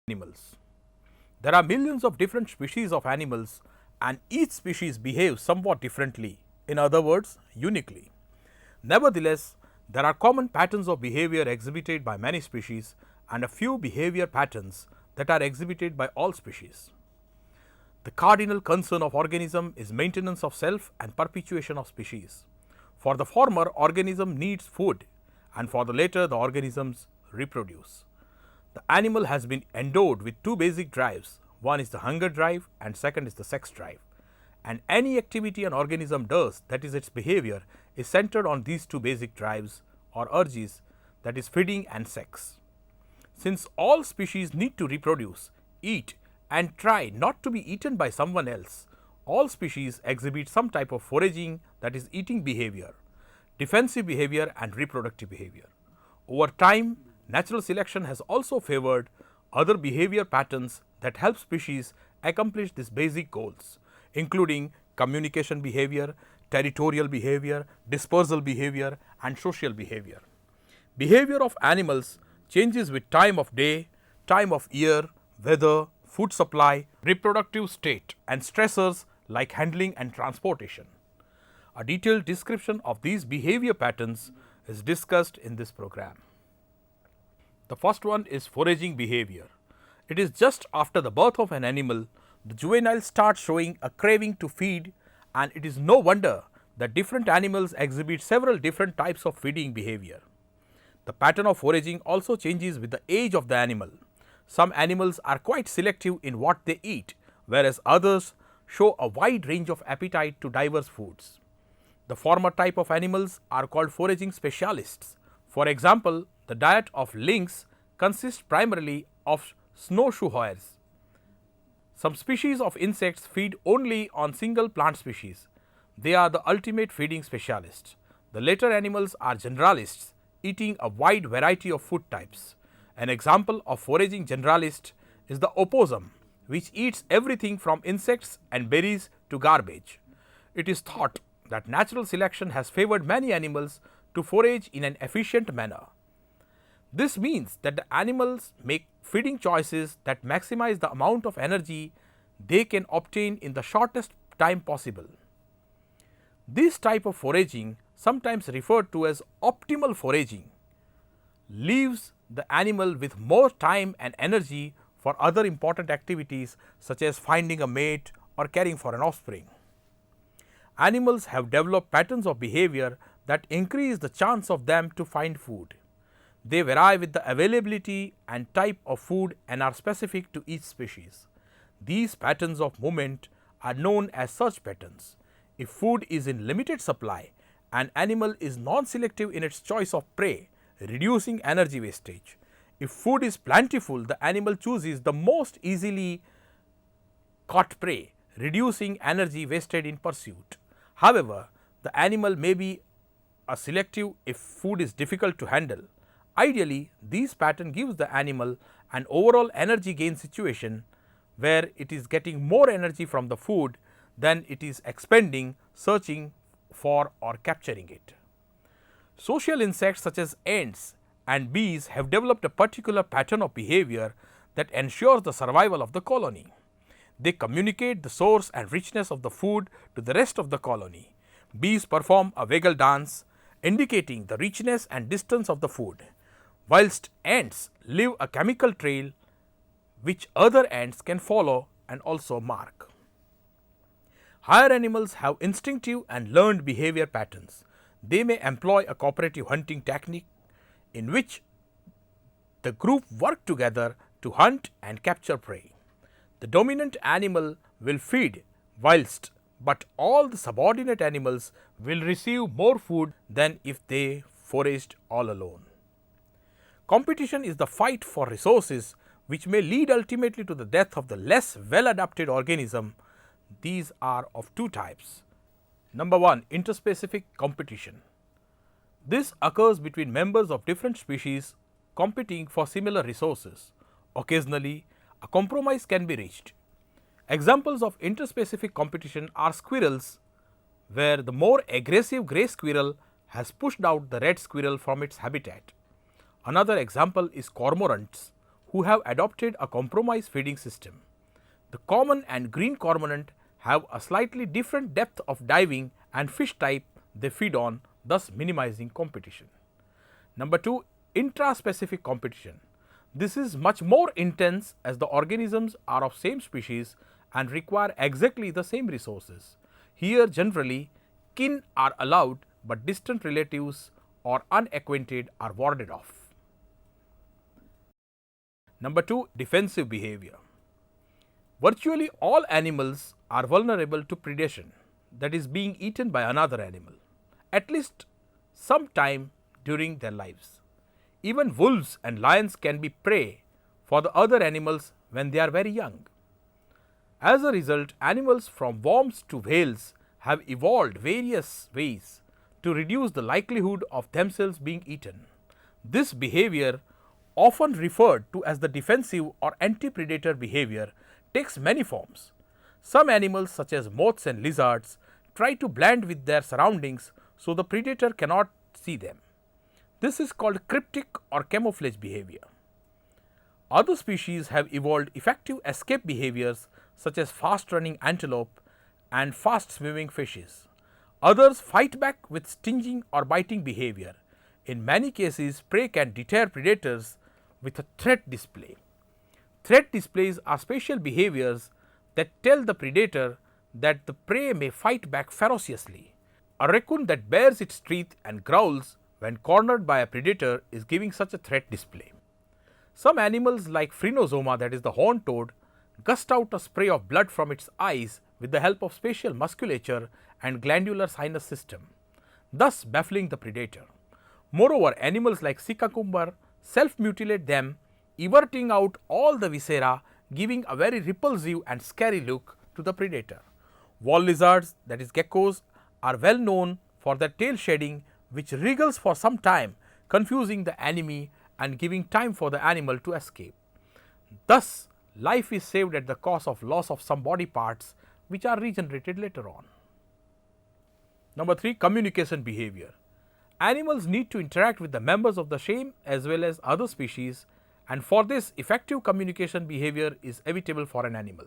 animals. There are millions of different species of animals and each species behaves somewhat differently, in other words uniquely. Nevertheless, there are common patterns of behavior exhibited by many species and a few behavior patterns that are exhibited by all species. The cardinal concern of organism is maintenance of self and perpetuation of species. For the former, organism needs food, and for the latter, the organisms reproduce. The animal has been endowed with two basic drives. One is the hunger drive and second is the sex drive. And any activity an organism does, that is its behavior, is centered on these two basic drives or urges, that is feeding and sex. Since all species need to reproduce, eat and try not to be eaten by someone else, all species exhibit some type of foraging, that is eating behavior, defensive behavior and reproductive behavior. Over time, natural selection has also favored other behavior patterns that help species accomplish these basic goals, including communication behavior, territorial behavior, dispersal behavior and social behavior. Behavior of animals changes with time of day, time of year, weather, food supply, reproductive state and stressors like handling and transportation. A detailed description of these behavior patterns is discussed in this program. The first one is foraging behavior. It is just after the birth of an animal, the juvenile starts showing a craving to feed, and it is no wonder that different animals exhibit several different types of feeding behavior. The pattern of foraging also changes with the age of the animal. Some animals are quite selective in what they eat, whereas others show a wide range of appetite to diverse foods. The former type of animals are called foraging specialists. For example, the diet of lynx consists primarily of snowshoe hares. Some species of insects feed only on single plant species. They are the ultimate feeding specialists. The latter animals are generalists, eating a wide variety of food types. An example of foraging generalist is the opossum, which eats everything from insects and berries to garbage. It is thought that natural selection has favored many animals to forage in an efficient manner. This means that the animals make feeding choices that maximize the amount of energy they can obtain in the shortest time possible. This type of foraging, sometimes referred to as optimal foraging, leaves the animal with more time and energy for other important activities such as finding a mate or caring for an offspring. Animals have developed patterns of behavior that increase the chance of them to find food. They vary with the availability and type of food and are specific to each species. These patterns of movement are known as search patterns. If food is in limited supply, an animal is non-selective in its choice of prey, reducing energy wastage. If food is plentiful, the animal chooses the most easily caught prey, reducing energy wasted in pursuit. However, the animal may be selective if food is difficult to handle. Ideally, this pattern gives the animal an overall energy gain situation where it is getting more energy from the food than it is expending searching for or capturing it. Social insects such as ants and bees have developed a particular pattern of behavior that ensures the survival of the colony. They communicate the source and richness of the food to the rest of the colony. Bees perform a waggle dance indicating the richness and distance of the food, whilst ants leave a chemical trail which other ants can follow and also mark. Higher animals have instinctive and learned behavior patterns. They may employ a cooperative hunting technique in which the group work together to hunt and capture prey. The dominant animal will feed but all the subordinate animals will receive more food than if they foraged all alone. Competition is the fight for resources which may lead ultimately to the death of the less well adapted organism. These are of two types. Number 1, interspecific competition. This occurs between members of different species competing for similar resources. Occasionally, a compromise can be reached. Examples of interspecific competition are squirrels, where the more aggressive grey squirrel has pushed out the red squirrel from its habitat. Another example is cormorants, who have adopted a compromised feeding system. The common and green cormorant have a slightly different depth of diving and fish type they feed on, thus minimizing competition. Number 2, intraspecific competition. This is much more intense as the organisms are of same species and require exactly the same resources. Here generally kin are allowed, but distant relatives or unacquainted are warded off. Number 2, defensive behavior. Virtually all animals are vulnerable to predation, that is being eaten by another animal, at least some time during their lives. Even wolves and lions can be prey for the other animals when they are very young. As a result, animals from worms to whales have evolved various ways to reduce the likelihood of themselves being eaten. This behavior, often referred to as the defensive or anti-predator behavior, takes many forms. Some animals such as moths and lizards try to blend with their surroundings so the predator cannot see them. This is called cryptic or camouflage behavior. Other species have evolved effective escape behaviors such as fast running antelope and fast swimming fishes. Others fight back with stinging or biting behavior. In many cases, prey can deter predators with a threat display. Threat displays are special behaviors that tell the predator that the prey may fight back ferociously. A raccoon that bares its teeth and growls when cornered by a predator is giving such a threat display. Some animals like Phrenosoma, that is the horned toad, gust out a spray of blood from its eyes with the help of special musculature and glandular sinus system, thus baffling the predator. Moreover, animals like sea cucumber self-mutilate them, everting out all the viscera, giving a very repulsive and scary look to the predator. Wall lizards, that is geckos, are well known for their tail shedding, which wriggles for some time, confusing the enemy and giving time for the animal to escape. Thus, life is saved at the cost of loss of some body parts which are regenerated later on. Number 3, communication behavior. Animals need to interact with the members of the same as well as other species, and for this effective communication behavior is inevitable for an animal.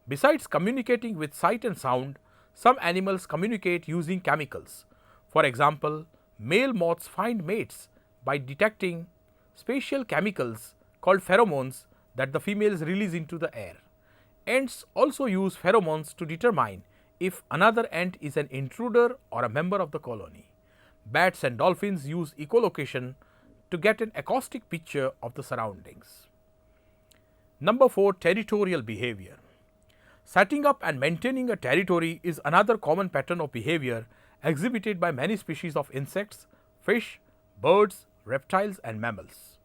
Besides communicating with sight and sound, some animals communicate using chemicals. For example, male moths find mates by detecting special chemicals called pheromones that the females release into the air. Ants also use pheromones to determine if another ant is an intruder or a member of the colony. Bats and dolphins use echolocation to get an acoustic picture of the surroundings. Number 4, territorial behavior. Setting up and maintaining a territory is another common pattern of behavior exhibited by many species of insects, fish, birds, reptiles and mammals.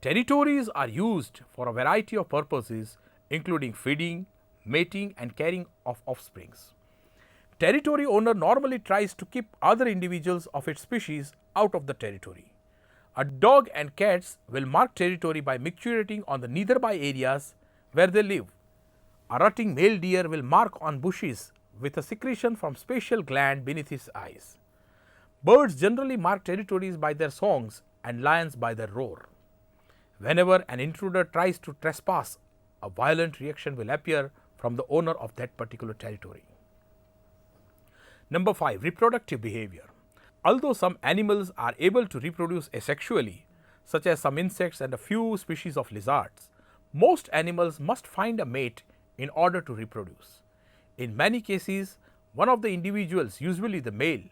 Territories are used for a variety of purposes, including feeding, mating and carrying of offsprings. Territory owner normally tries to keep other individuals of its species out of the territory. A dog and cats will mark territory by micturating on the nearby areas where they live. A rutting male deer will mark on bushes with a secretion from special gland beneath his eyes. Birds generally mark territories by their songs and lions by their roar. Whenever an intruder tries to trespass, a violent reaction will appear from the owner of that particular territory. Number 5, reproductive behavior. Although some animals are able to reproduce asexually, such as some insects and a few species of lizards, most animals must find a mate in order to reproduce. In many cases, one of the individuals, usually the male,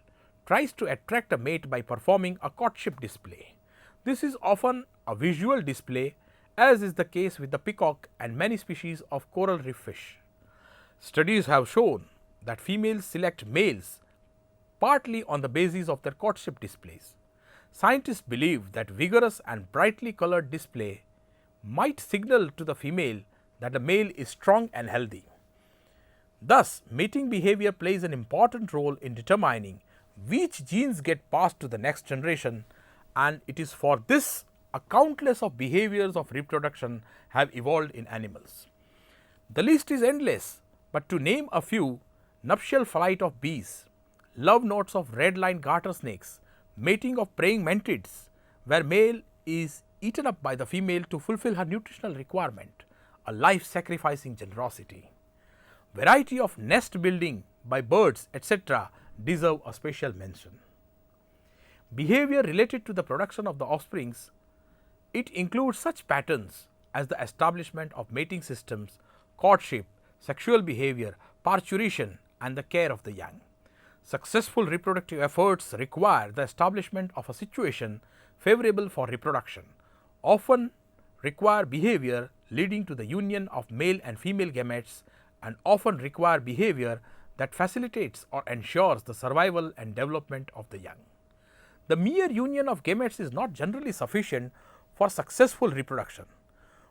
tries to attract a mate by performing a courtship display. This is often a visual display, as is the case with the peacock and many species of coral reef fish. Studies have shown that females select males partly on the basis of their courtship displays. Scientists believe that vigorous and brightly colored display might signal to the female that the male is strong and healthy. Thus, mating behavior plays an important role in determining which genes get passed to the next generation, and it is for this a countless of behaviors of reproduction have evolved in animals. The list is endless, but to name a few: nuptial flight of bees, love notes of red-lined garter snakes, mating of praying mantids, where male is eaten up by the female to fulfill her nutritional requirement, a life sacrificing generosity. Variety of nest building by birds etc. deserve a special mention. Behavior related to the production of the offsprings, it includes such patterns as the establishment of mating systems, courtship, sexual behavior, parturition and the care of the young. Successful reproductive efforts require the establishment of a situation favorable for reproduction, often require behavior leading to the union of male and female gametes and often require behavior that facilitates or ensures the survival and development of the young. The mere union of gametes is not generally sufficient for successful reproduction.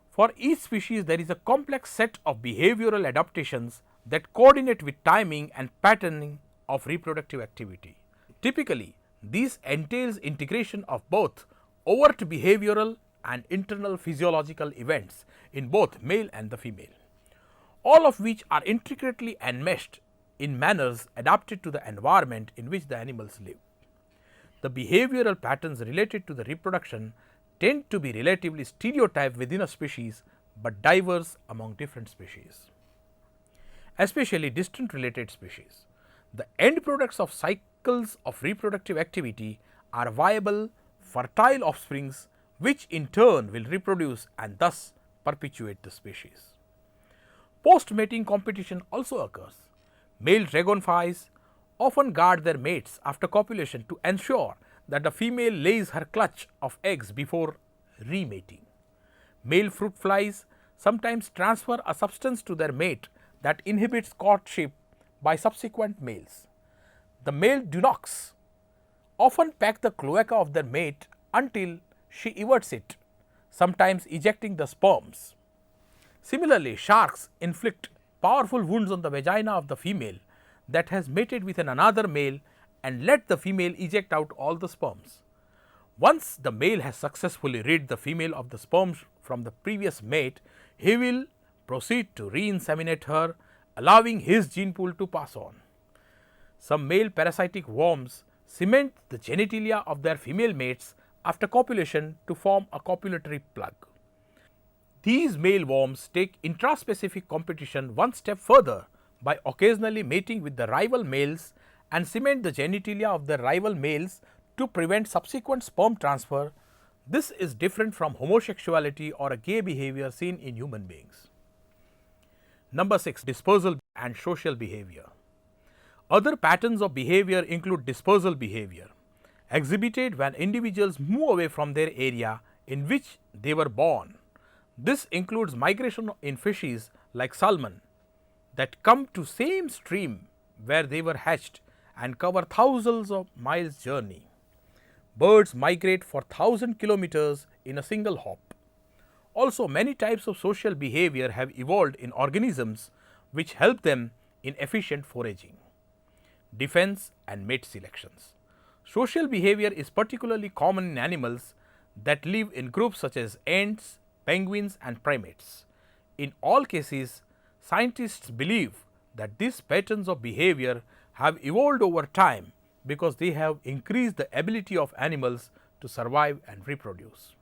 For each species, there is a complex set of behavioral adaptations that coordinate with timing and patterning of reproductive activity. Typically, this entails integration of both overt behavioral and internal physiological events in both male and the female, all of which are intricately enmeshed in manners adapted to the environment in which the animals live. The behavioral patterns related to the reproduction tend to be relatively stereotyped within a species, but diverse among different species, especially distant related species. The end products of cycles of reproductive activity are viable, fertile offsprings which in turn will reproduce and thus perpetuate the species. Post-mating competition also occurs. Male dragonflies often guard their mates after copulation to ensure that the female lays her clutch of eggs before remating. Male fruit flies sometimes transfer a substance to their mate that inhibits courtship by subsequent males. The male dunocs often pack the cloaca of their mate until she everts it, sometimes ejecting the sperms. Similarly, sharks inflict powerful wounds on the vagina of the female that has mated with another male and let the female eject out all the sperms. Once the male has successfully rid the female of the sperms from the previous mate, he will proceed to re-inseminate her, allowing his gene pool to pass on. Some male parasitic worms cement the genitalia of their female mates after copulation to form a copulatory plug. These male worms take intraspecific competition one step further by occasionally mating with the rival males and cement the genitalia of the rival males to prevent subsequent sperm transfer. This is different from homosexuality or a gay behavior seen in human beings. Number 6. Dispersal and social behavior. Other patterns of behavior include dispersal behavior, exhibited when individuals move away from their area in which they were born. This includes migration in fishes like salmon that come to same stream where they were hatched and cover thousands of miles journey. Birds migrate for 1,000 kilometers in a single hop. Also, many types of social behavior have evolved in organisms which help them in efficient foraging, defense and mate selections. Social behavior is particularly common in animals that live in groups such as ants, penguins and primates. In all cases, scientists believe that these patterns of behavior have evolved over time because they have increased the ability of animals to survive and reproduce.